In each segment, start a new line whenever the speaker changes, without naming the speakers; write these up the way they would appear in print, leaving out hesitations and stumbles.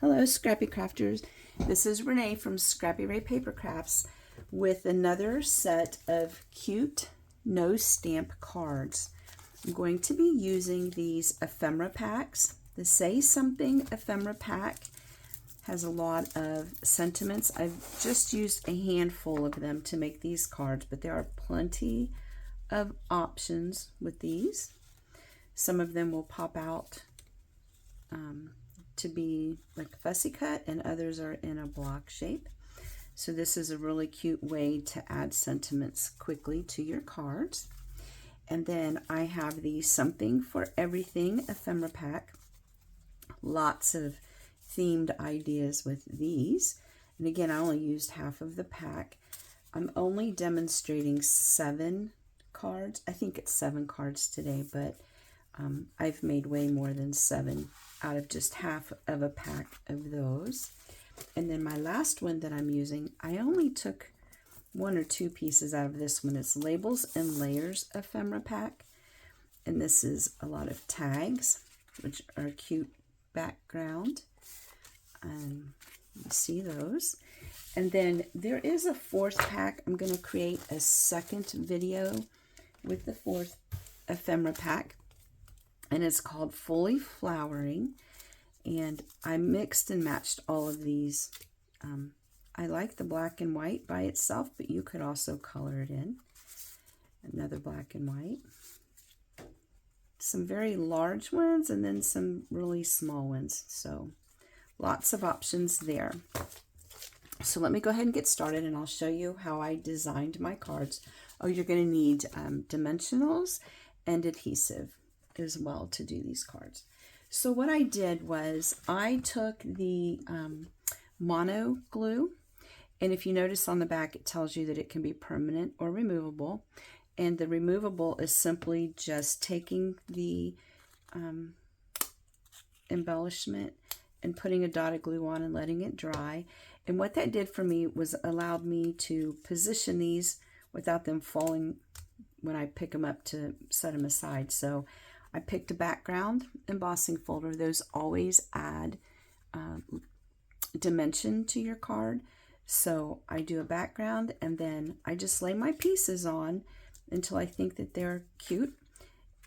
Hello, Scrappy Crafters. This is Renee from Scrappy Ray Paper Crafts with another set of cute no stamp cards. I'm going to be using these ephemera packs. The Say Something ephemera pack has a lot of sentiments. I've just used a handful of them to make these cards, but there are plenty of options with these. Some of them will pop out to be like fussy cut, and others are in a block shape. So this is a really cute way to add sentiments quickly to your cards. And then I have the Something for Everything ephemera pack. Lots of themed ideas with these. And again, I only used half of the pack. I'm only demonstrating 7 cards. I think it's 7 cards today, but I've made way more than 7 out of just half of a pack of those. And then my last one that I'm using, I only took 1 or 2 pieces out of this one. It's Labels and Layers ephemera pack. And this is a lot of tags, which are cute background. You see those. And then there is a 4th pack. I'm going to create a second video with the 4th ephemera pack. And it's called Fully Flowering, and I mixed and matched all of these. I like the black and white by itself, but you could also color it in. Another black and white. Some very large ones and then some really small ones. So lots of options there. So let me go ahead and get started, and I'll show you how I designed my cards. Oh, you're going to need dimensionals and adhesive as well to do these cards. So what I did was I took the mono glue, and if you notice on the back it tells you that it can be permanent or removable, and the removable is simply just taking the embellishment and putting a dot of glue on and letting it dry. And what that did for me was allowed me to position these without them falling when I pick them up to set them aside. So I picked a background embossing folder. Those always add dimension to your card. So I do a background, and then I just lay my pieces on until I think that they're cute,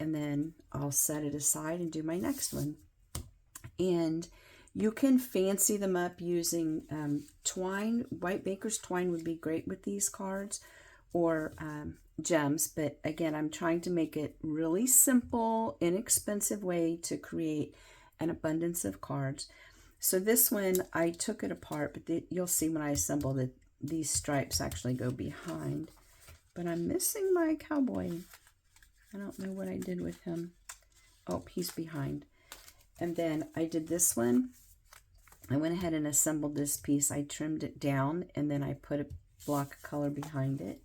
and then I'll set it aside and do my next one. And you can fancy them up using twine. White baker's twine would be great with these cards, or gems, but again, I'm trying to make it really simple, inexpensive way to create an abundance of cards. So this one, I took it apart, but you'll see when I assemble that these stripes actually go behind. But I'm missing my cowboy. I don't know what I did with him. Oh, he's behind. And then I did this one. I went ahead and assembled this piece. I trimmed it down, and then I put a block of color behind it.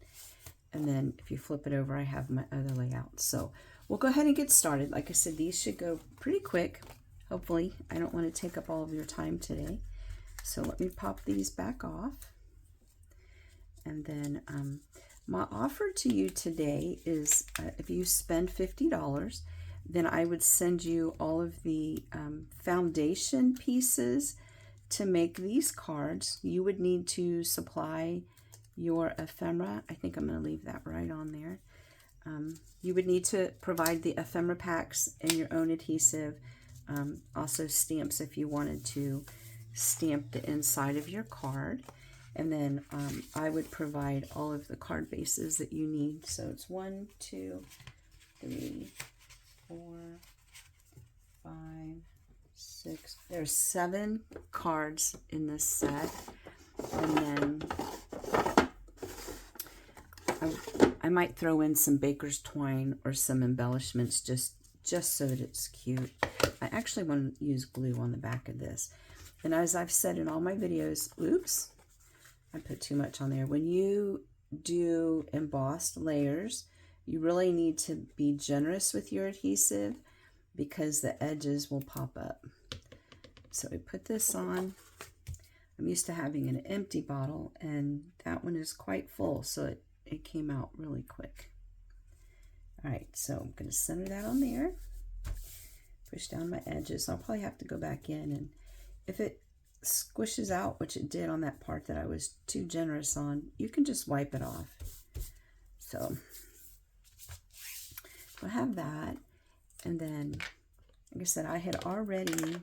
And then if you flip it over, I have my other layout. So we'll go ahead and get started. Like I said, these should go pretty quick. Hopefully, I don't want to take up all of your time today. So let me pop these back off. And then my offer to you today is if you spend $50, then I would send you all of the foundation pieces to make these cards. You would need to supply your ephemera. I think I'm going to leave that right on there. You would need to provide the ephemera packs and your own adhesive, also stamps if you wanted to stamp the inside of your card. And then I would provide all of the card bases that you need. So it's 1, 2, 3, 4, 5, 6. There's 7 cards in this set. And then I might throw in some baker's twine or some embellishments just so that it's cute. I actually want to use glue on the back of this. And as I've said in all my videos, oops, I put too much on there. When you do embossed layers, you really need to be generous with your adhesive because the edges will pop up. So I put this on. I'm used to having an empty bottle, and that one is quite full, so it came out really quick. All right, so I'm going to center that on there. Push down my edges. I'll probably have to go back in, and if it squishes out, which it did on that part that I was too generous on, you can just wipe it off. So I have that. And then, like I said, I had already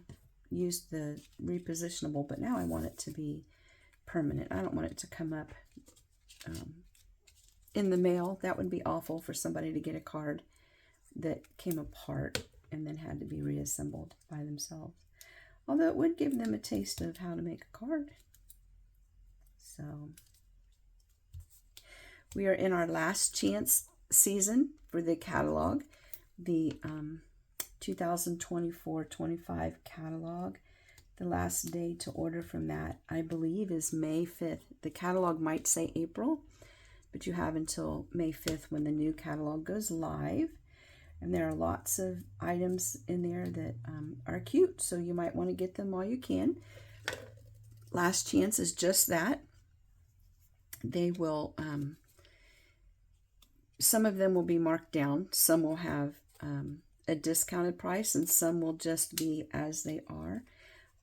used the repositionable, but now I want it to be permanent. I don't want it to come up in the mail. That would be awful for somebody to get a card that came apart and then had to be reassembled by themselves. Although it would give them a taste of how to make a card. So we are in our last chance season for the catalog, the 2024-25 catalog. The last day to order from that, I believe, is May 5th. The catalog might say April, but you have until May 5th when the new catalog goes live. And there are lots of items in there that are cute, so you might want to get them while you can. Last chance is just that. They will, some of them will be marked down. Some will have a discounted price, and some will just be as they are.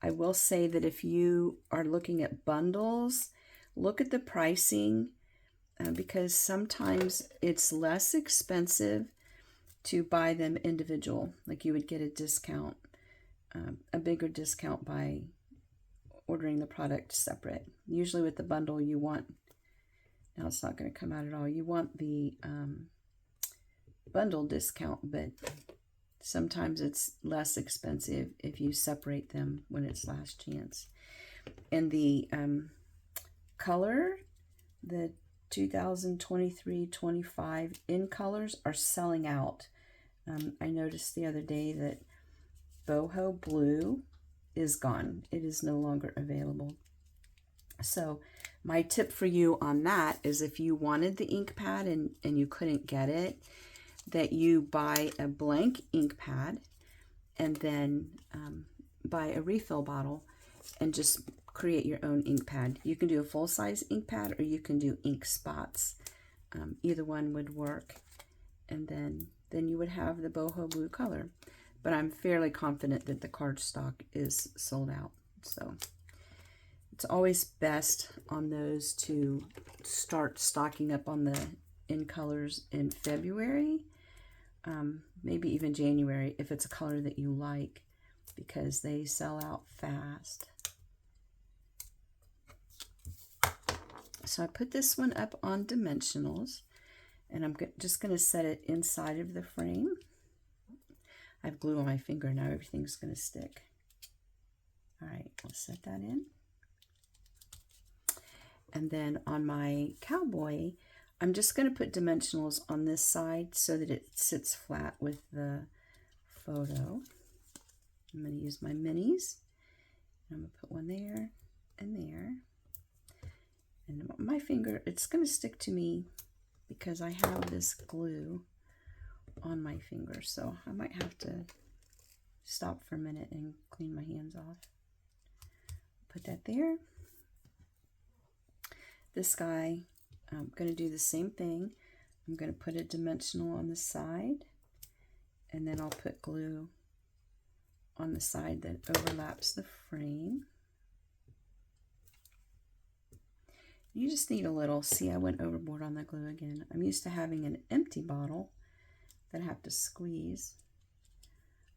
I will say that if you are looking at bundles, look at the pricing because sometimes it's less expensive to buy them individual. Like you would get a discount, a bigger discount by ordering the product separate. Usually with the bundle you want, now it's not going to come out at all, you want the bundle discount, but sometimes it's less expensive if you separate them when it's last chance. And the color, the 2023-25 in colors are selling out. I noticed the other day that boho blue is gone. It is no longer available. So my tip for you on that is if you wanted the ink pad and you couldn't get it, that you buy a blank ink pad and then buy a refill bottle and just create your own ink pad. You can do a full-size ink pad or you can do ink spots. Either one would work. And then you would have the boho blue color. But I'm fairly confident that the cardstock is sold out. So it's always best on those to start stocking up on the in colors in February, maybe even January if it's a color that you like, because they sell out fast. So I put this one up on dimensionals, and I'm just going to set it inside of the frame. I have glue on my finger now, everything's going to stick. All right, I'll set that in. And then on my cowboy, I'm just going to put dimensionals on this side so that it sits flat with the photo. I'm going to use my minis. I'm going to put one there and there. And my finger, it's going to stick to me because I have this glue on my finger. So I might have to stop for a minute and clean my hands off. Put that there. This guy, I'm going to do the same thing. I'm going to put a dimensional on the side, and then I'll put glue on the side that overlaps the frame. You just need a little. See, I went overboard on the glue again. I'm used to having an empty bottle that I have to squeeze.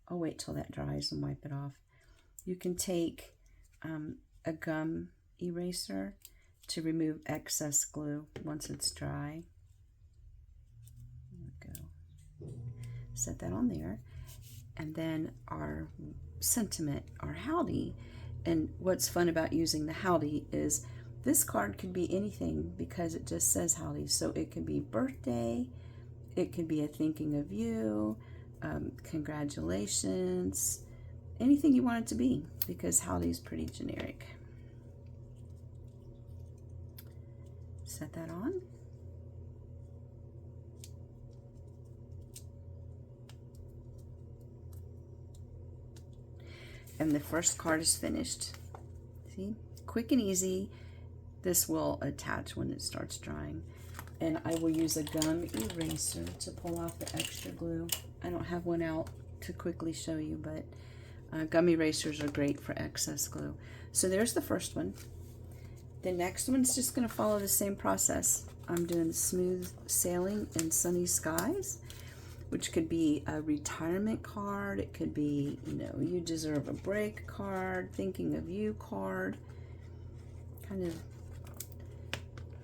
I'll wait till that dries and wipe it off. You can take a gum eraser to remove excess glue once it's dry. There we go. Set that on there. And then our sentiment, our howdy. And what's fun about using the howdy is this card could be anything because it just says howdy. So it could be birthday, it could be a thinking of you, congratulations, anything you want it to be, because howdy is pretty generic. Set that on. And the first card is finished. See, quick and easy. This will attach when it starts drying. And I will use a gum eraser to pull off the extra glue. I don't have one out to quickly show you, but Gummy erasers are great for excess glue. So there's the first one. The next one's just going to follow the same process. I'm doing smooth sailing in sunny skies, which could be a retirement card. It could be, you know, you deserve a break card, thinking of you card. Kind of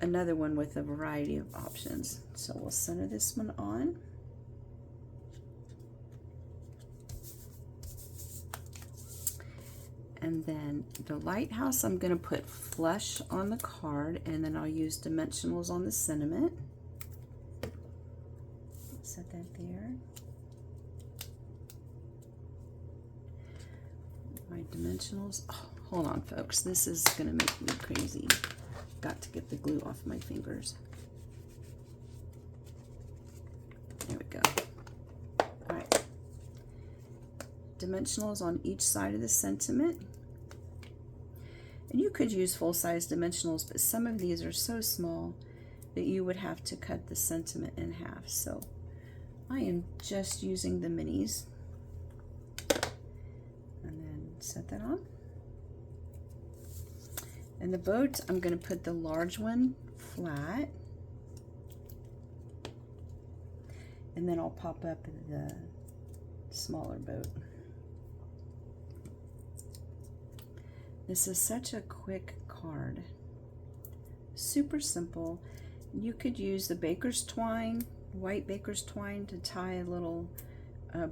another one with a variety of options. So we'll center this one on. And then the lighthouse, I'm going to put flush on the card, and then I'll use dimensionals on the sentiment. Set that there. My dimensionals. Oh, hold on, folks. This is going to make me crazy. Got to get the glue off my fingers. There we go. All right. Dimensionals on each side of the sentiment. And you could use full-size dimensionals, but some of these are so small that you would have to cut the sentiment in half. So I am just using the minis. And then set that on. And the boat, I'm going to put the large one flat. And then I'll pop up the smaller boat. This is such a quick card. Super simple. You could use the baker's twine, white baker's twine, to tie a little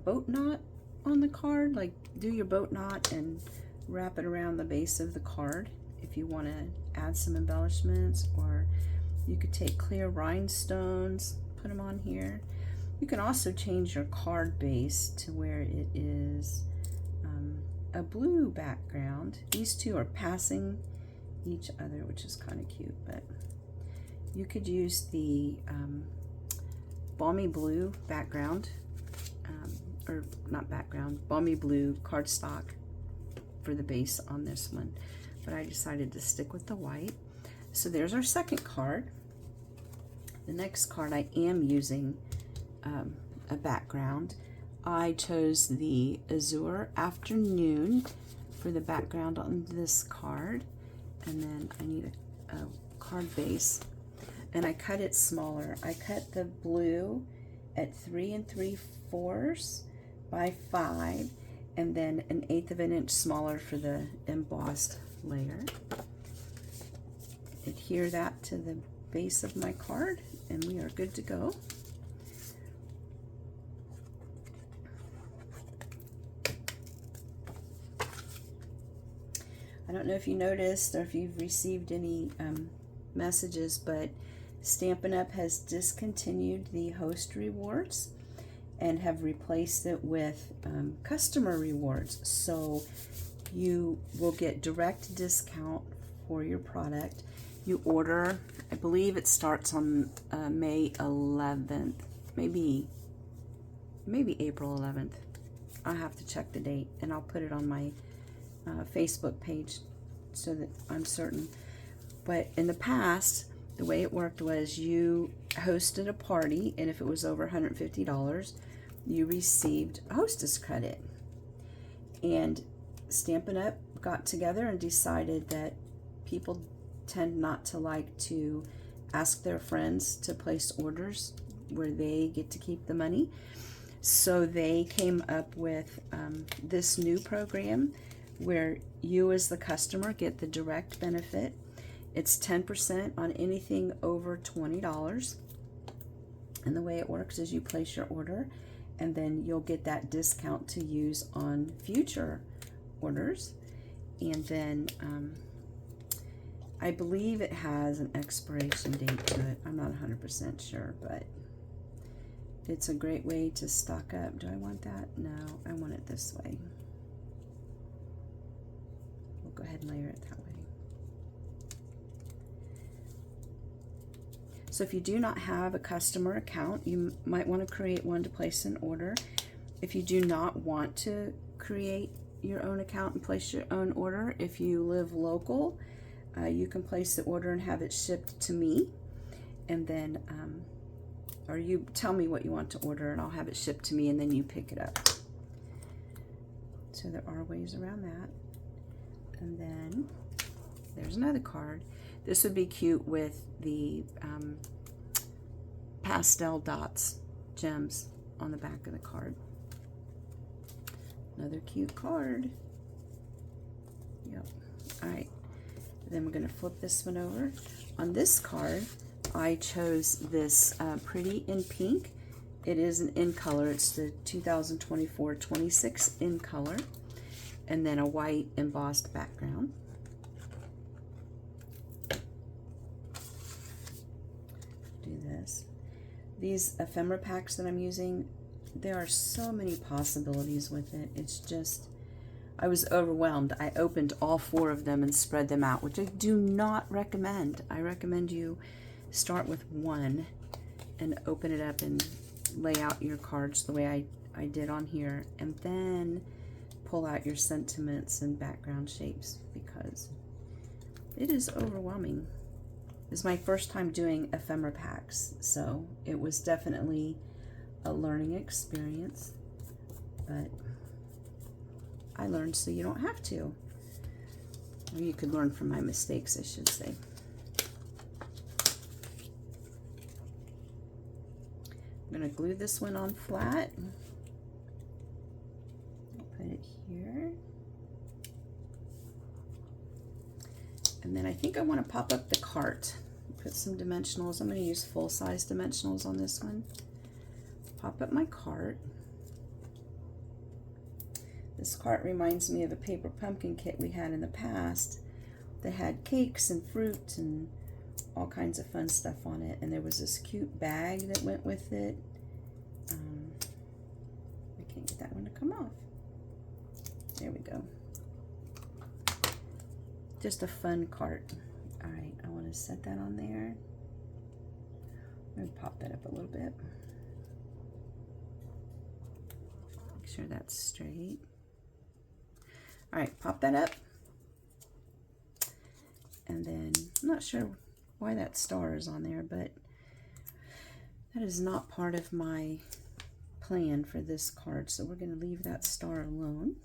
boat knot on the card. Like, do your boat knot and wrap it around the base of the card if you want to add some embellishments. Or you could take clear rhinestones, put them on here. You can also change your card base to where it is a blue background. These two are passing each other, which is kind of cute, but you could use the balmy blue background, or not background, balmy blue cardstock for the base on this one, but I decided to stick with the white. So there's our second card. The next card I am using a background. I chose the Azure Afternoon for the background on this card, and then I need a card base, and I cut it smaller. I cut the blue at 3 3/4 by 5, and then 1/8 of an inch smaller for the embossed layer. Adhere that to the base of my card, and we are good to go. I don't know if you noticed or if you've received any messages, but Stampin' Up! Has discontinued the host rewards and have replaced it with customer rewards. So you will get direct discount for your product. You order, I believe it starts on May 11th, maybe April 11th. I'll have to check the date, and I'll put it on my Facebook page so that I'm certain. But in the past, the way it worked was you hosted a party, and if it was over $150, you received a hostess credit. And Stampin' Up! Got together and decided that people tend not to like to ask their friends to place orders where they get to keep the money. So they came up with this new program where you as the customer get the direct benefit. It's 10% on anything over $20. And the way it works is you place your order, and then you'll get that discount to use on future orders. And then I believe it has an expiration date to it. I'm not 100% sure, but it's a great way to stock up. Do I want that? No, I want it this way. We'll go ahead and layer it that way. So if you do not have a customer account, you might want to create one to place an order. If you do not want to create your own account and place your own order, if you live local, you can place the order and have it shipped to me, and then or you tell me what you want to order and I'll have it shipped to me, and then you pick it up. So there are ways around that. And then there's another card. This would be cute with the pastel dots, gems on the back of the card. Another cute card. Yep. All right. Then we're going to flip this one over. On this card, I chose this Pretty in Pink. It is an in color. It's the 2024-26 in color. And then a white embossed background. Do this. These ephemera packs that I'm using, there are so many possibilities with it. It's just, I was overwhelmed. I opened all 4 of them and spread them out, which I do not recommend. I recommend you start with 1 and open it up and lay out your cards the way I did on here, and then pull out your sentiments and background shapes, because it is overwhelming. This is my first time doing ephemera packs, so it was definitely a learning experience, but I learned so you don't have to. Or you could learn from my mistakes, I should say. I'm going to glue this one on flat. Put it here. And then I think I want to pop up the cart. Put some dimensionals. I'm going to use full-size dimensionals on this one. Pop up my cart. This cart reminds me of a paper pumpkin kit we had in the past that had cakes and fruit and all kinds of fun stuff on it. And there was this cute bag that went with it. I can't get that one to come off. There we go. Just a fun cart. All right, I want to set that on there. I'm going to pop that up a little bit. Make sure that's straight. All right, pop that up. And then, I'm not sure why that star is on there, but that is not part of my plan for this card, so we're going to leave that star alone.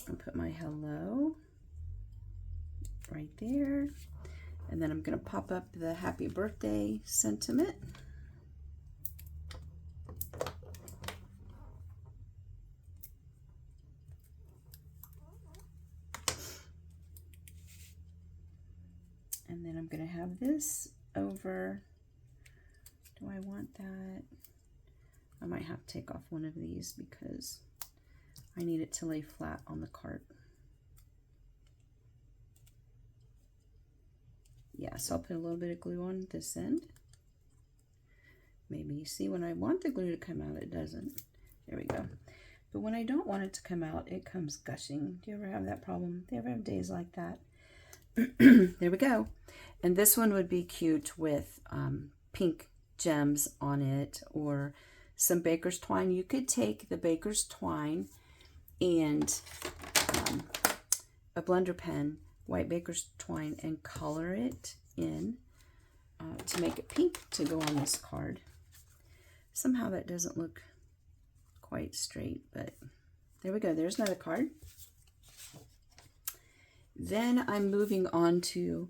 I'll put my hello right there, and then I'm going to pop up the happy birthday sentiment. And then I'm going to have this over. Do I want that? I might have to take off one of these because I need it to lay flat on the cart. Yeah, so I'll put a little bit of glue on this end. Maybe you see when I want the glue to come out, it doesn't. There we go. But when I don't want it to come out, it comes gushing. Do you ever have that problem? Do you ever have days like that? There we go. And this one would be cute with pink gems on it, or some baker's twine. You could take the baker's twine and a blender pen, white baker's twine, and color it in to make it pink to go on this card. Somehow that doesn't look quite straight, but there we go. There's another card. Then I'm moving on to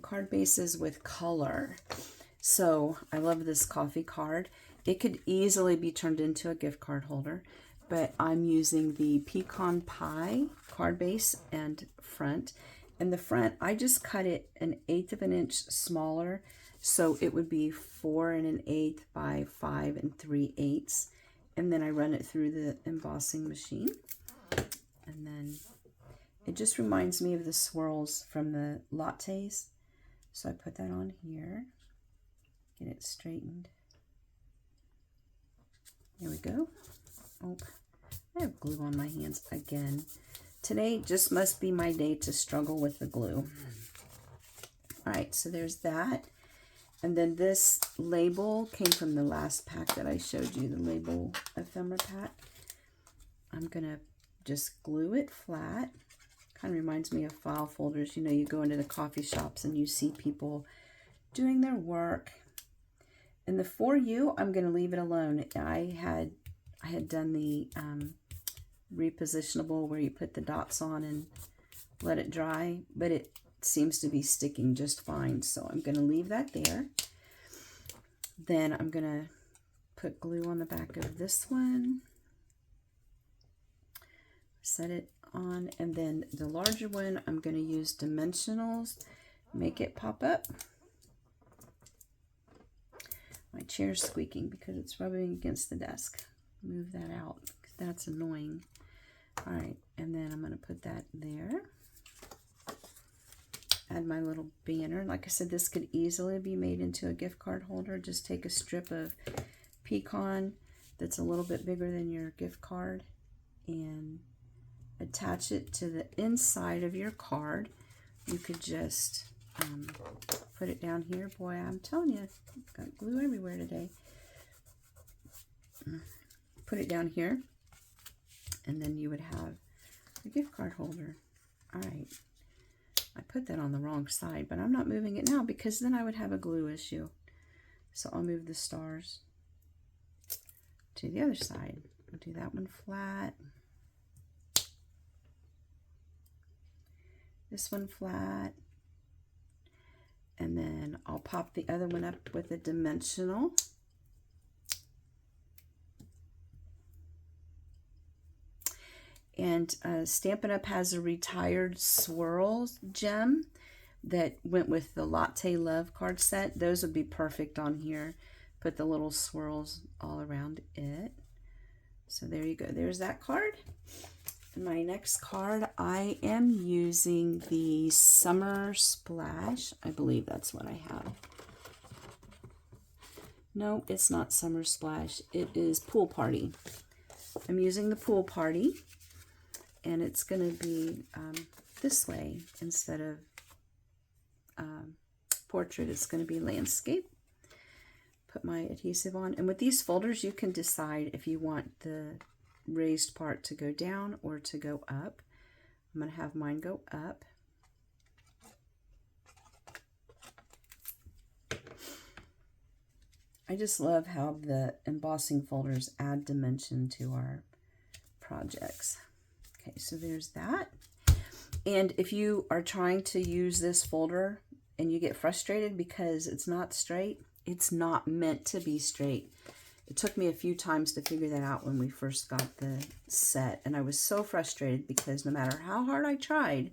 card bases with color. So I love this coffee card. It could easily be turned into a gift card holder, but I'm using the pecan pie card base and front. And the front, I just cut it 1/8 of an inch smaller, so it would be 4 1/8 by 5 3/8. And then I run it through the embossing machine. And then it just reminds me of the swirls from the lattes. So I put that on here, get it straightened. There we go. Oh, I have glue on my hands again. Today just must be my day to struggle with the glue. All right, so there's that. And then this label came from the last pack that I showed you, the label ephemera pack. I'm gonna just glue it flat. Kind of reminds me of file folders. You know, you go into the coffee shops and you see people doing their work. And the For You, I'm going to leave it alone. I had done the repositionable where you put the dots on and let it dry, but it seems to be sticking just fine. So I'm going to leave that there. Then I'm going to put glue on the back of this one. Set it on, and then the larger one, I'm going to use dimensionals, make it pop up. My chair's squeaking because it's rubbing against the desk. Move that out, because that's annoying. All right, and then I'm going to put that there. Add my little banner. Like I said, this could easily be made into a gift card holder. Just take a strip of pecan that's a little bit bigger than your gift card and attach it to the inside of your card. You could just put it down here. Boy, I'm telling you, I've got glue everywhere today. Put it down here, and then you would have a gift card holder. All right. I put that on the wrong side, but I'm not moving it now because then I would have a glue issue. So I'll move the stars to the other side. I'll do that one flat. This one flat. And then I'll pop the other one up with a dimensional. And Stampin' Up! Has a retired swirls gem that went with the Latte Love card set. Those would be perfect on here. Put the little swirls all around it. So there you go. There's that card. And my next card, I am using the Summer Splash. I believe that's what I have. No, it's not Summer Splash. It is Pool Party. I'm using the Pool Party. And it's going to be this way instead of portrait. It's going to be landscape. Put my adhesive on. And with these folders, you can decide if you want the raised part to go down or to go up. I'm going to have mine go up. I just love how the embossing folders add dimension to our projects. Okay, so there's that. And if you are trying to use this folder and you get frustrated because it's not straight, it's not meant to be straight. It took me a few times to figure that out when we first got the set. And I was so frustrated because no matter how hard I tried,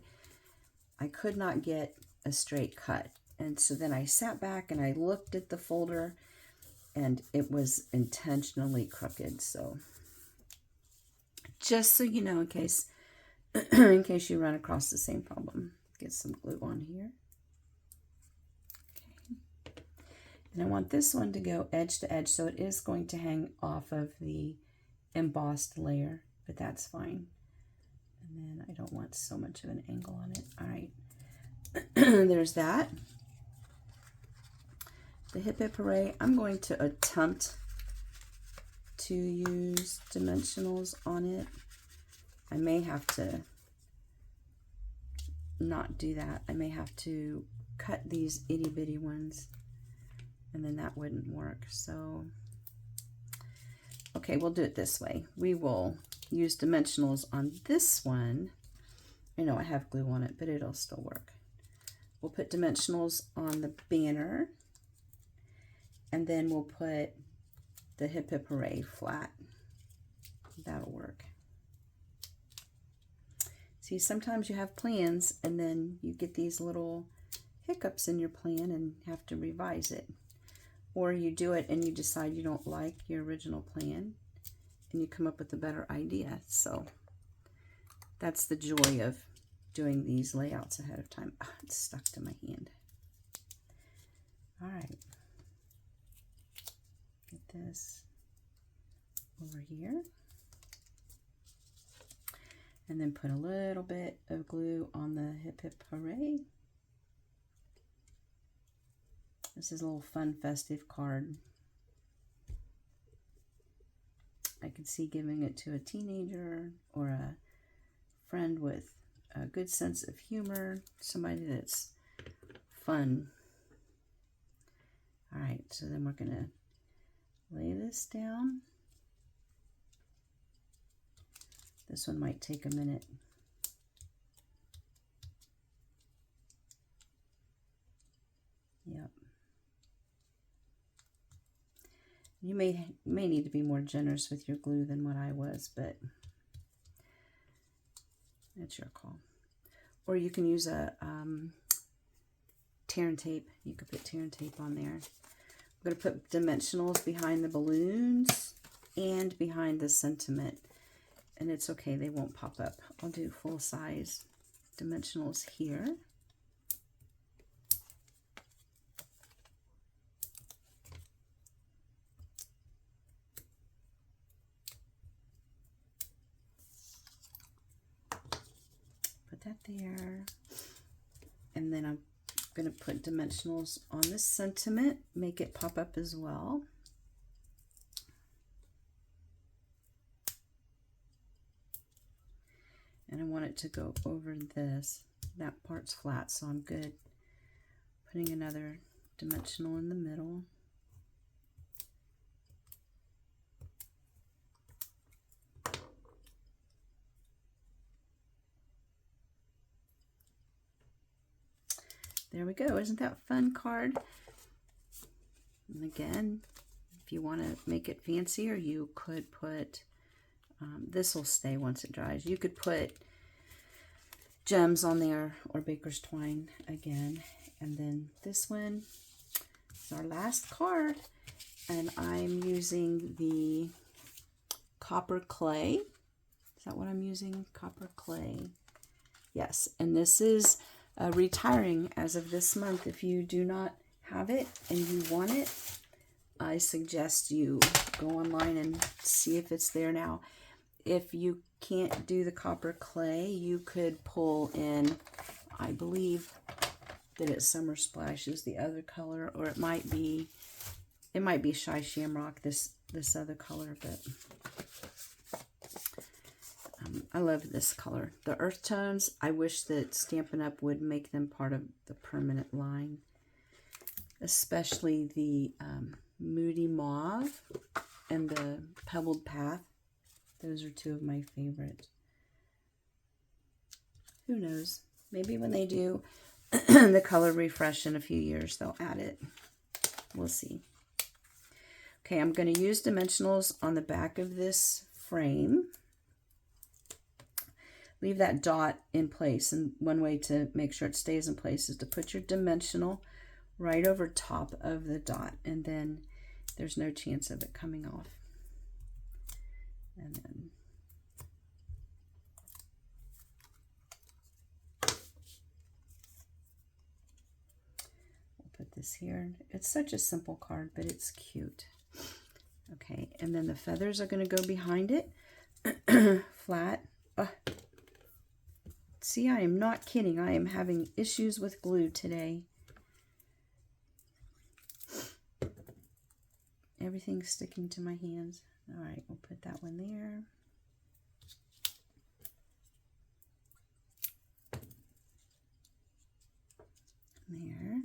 I could not get a straight cut. And so then I sat back and I looked at the folder and it was intentionally crooked. So just so you know, in case in case you run across the same problem, get some glue on here. Okay. And I want this one to go edge to edge, so it is going to hang off of the embossed layer, but that's fine. And then I don't want so much of an angle on it. All right, there's that. The Hip Hip Hooray, I'm going to attempt to use dimensionals on it. I may have to not do that. I may have to cut these itty bitty ones, and then that wouldn't work. So, okay, we'll do it this way. We will use dimensionals on this one. I know I have glue on it, but it'll still work. We'll put dimensionals on the banner, and then we'll put the Hip Hip Hooray flat. That'll work. See, sometimes you have plans and then you get these little hiccups in your plan and have to revise it. Or you do it and you decide you don't like your original plan and you come up with a better idea. So that's the joy of doing these layouts ahead of time. Oh, it's stuck to my hand. All right. Get this over here. And then put a little bit of glue on the Hip Hip Hooray. This is a little fun festive card. I could see giving it to a teenager or a friend with a good sense of humor, somebody that's fun. All right, so then we're gonna lay this down. This one might take a minute. Yep. You may need to be more generous with your glue than what I was, but that's your call. Or you can use a tear and tape. You could put tear and tape on there. I'm going to put dimensionals behind the balloons and behind the sentiment. And it's okay, they won't pop up. I'll do full size dimensionals here. Put that there. And then I'm going to put dimensionals on the sentiment, make it pop up as well. And I want it to go over this. That part's flat, so I'm good. Putting another dimensional in the middle. There we go. Isn't that a fun card? And again, if you want to make it fancier, you could put, this will stay once it dries. You could put gems on there or baker's twine again. And then this one is our last card. And I'm using the copper clay. Is that what I'm using? Copper clay. Yes. And this is retiring as of this month. If you do not have it and you want it, I suggest you go online and see if it's there now. If you can't do the copper clay, you could pull in, I believe that it's Summer Splash is the other color, or it might be Shy Shamrock, this other color, but I love this color. The earth tones, I wish that Stampin' Up! Would make them part of the permanent line, especially the Moody Mauve and the Pebbled Path. Those are two of my favorites. Who knows? Maybe when they do the color refresh in a few years, they'll add it. We'll see. Okay, I'm going to use dimensionals on the back of this frame. Leave that dot in place, and one way to make sure it stays in place is to put your dimensional right over top of the dot, and then there's no chance of it coming off. And then we'll put this here. It's such a simple card, but it's cute. Okay, and then the feathers are going to go behind it, flat. See, I am not kidding. I am having issues with glue today. Everything's sticking to my hands. All right, we'll put that one there. There.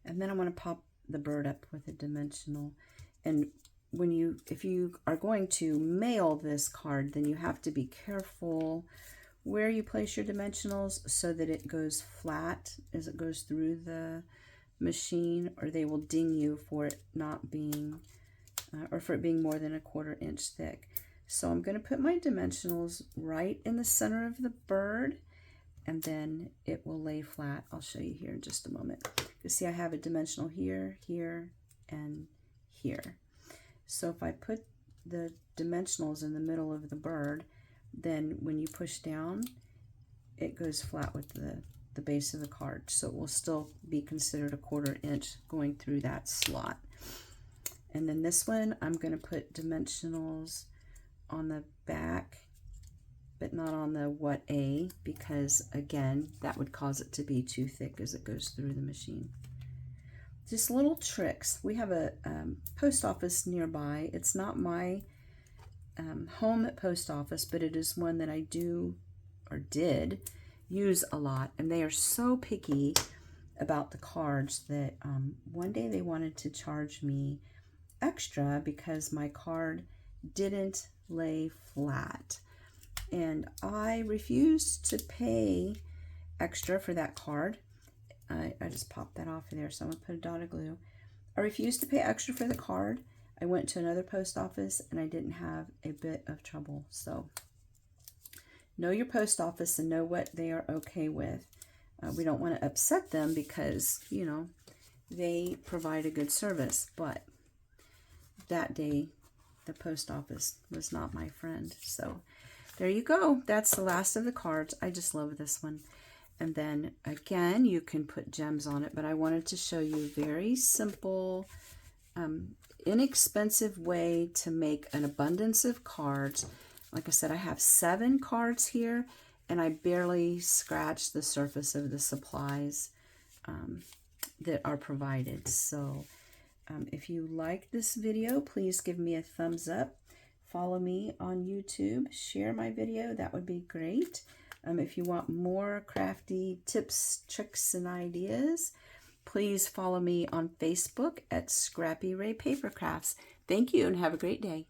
And then I'm going to pop the bird up with a dimensional. And if you are going to mail this card, then you have to be careful where you place your dimensionals so that it goes flat as it goes through the machine, or they will ding you for it not being, or for it being more than 1/4 inch thick. So I'm going to put my dimensionals right in the center of the bird, and then it will lay flat. I'll show you here in just a moment. You see I have a dimensional here, here, and here. So if I put the dimensionals in the middle of the bird, then when you push down, it goes flat with the base of the card. So it will still be considered 1/4 inch going through that slot. And then this one, I'm going to put dimensionals on the back, but not on the what A, because again, that would cause it to be too thick as it goes through the machine. Just little tricks. We have a post office nearby. It's not my home post office, but it is one that I do or did use a lot, and they are so picky about the cards that one day they wanted to charge me extra because my card didn't lay flat. And I refused to pay extra for that card. I just popped that off of there, so I'm going to put a dot of glue. I refused to pay extra for the card. I went to another post office and I didn't have a bit of trouble. So know your post office and know what they are okay with. We don't want to upset them because, you know, they provide a good service. But that day, the post office was not my friend. So there you go. That's the last of the cards. I just love this one. And then again, you can put gems on it, but I wanted to show you a very simple, inexpensive way to make an abundance of cards. Like I said, I have 7 cards here, and I barely scratched the surface of the supplies that are provided. So if you like this video, please give me a thumbs up. Follow me on YouTube. Share my video. That would be great. If you want more crafty tips, tricks, and ideas, please follow me on Facebook at Scrappy Ray Paper Crafts. Thank you and have a great day.